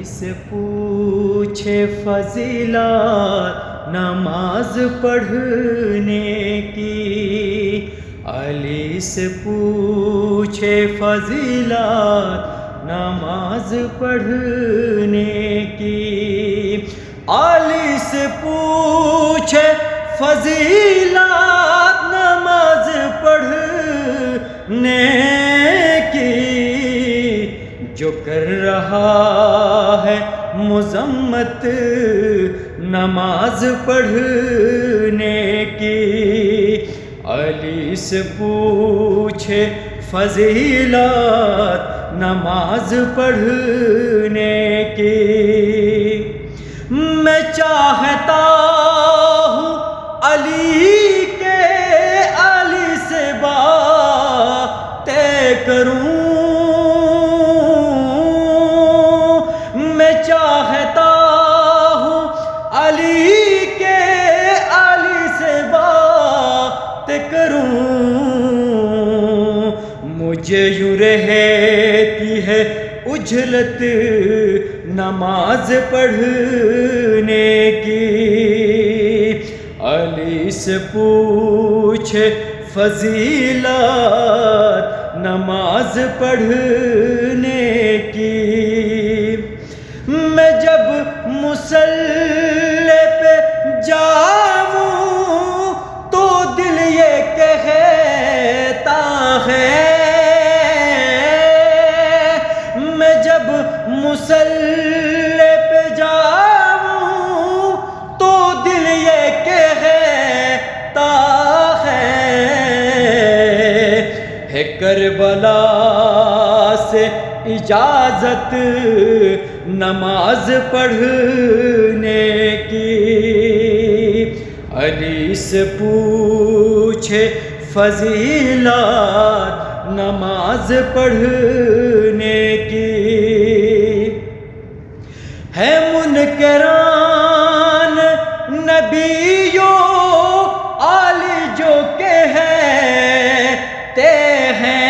علی سے پوچھے فضیلت نماز پڑھنے کی، علی سے پوچھے فضیلت نماز پڑھنے کی، علی سے پوچھے فضیلت نماز پڑھنے کی، جو کر رہا ہے مذمت نماز پڑھنے کی، علی سے پوچھے فضیلت نماز پڑھنے کی۔ میں چاہتا ہوں علی کے علی سے باتیں کروں، میں چاہتا ہوں علی کے علی سے باتیں کروں، مجھے یوں رہتی ہے اجلت نماز پڑھنے کی، علی سے پوچھے فضیلت نماز پڑھنے کی۔ میں جب مصلی پہ جاؤں تو دل یہ کہتا ہے، میں جب مصلی پہ جاؤں تو دل یہ کہتا ہے کربلا سے اجازت نماز پڑھنے کی، علی سے پوچھے فضیلت نماز پڑھنے کی۔ ہے منکران نبیوں علی جو کہتے ہیں،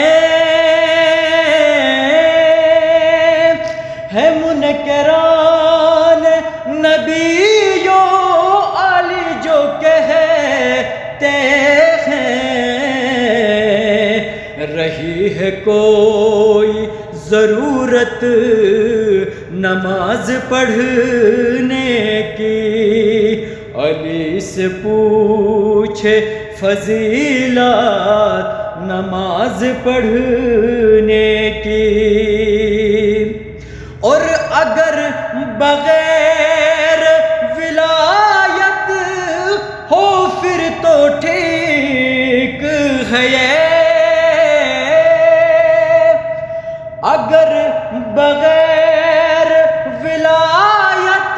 ہے منکران نبیوں علی جو کہتے ہیں، رہی ہے کوئی ضرورت نماز پڑھنے کی، علی سے پوچھے فضیلت نماز پڑھنے کی۔ اور اگر بغیر ولایت ہو پھر تو ٹھیک ہے یہ، اگر بغیر ولایت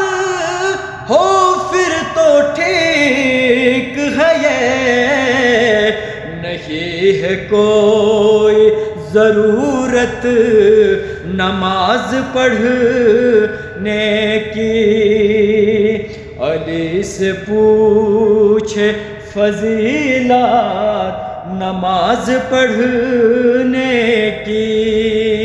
ہو پھر تو ٹھیک ہے یہ، نہیں ہے کوئی ضرورت نماز پڑھنے کی، علی سے پوچھے فضیلت نماز پڑھنے کی۔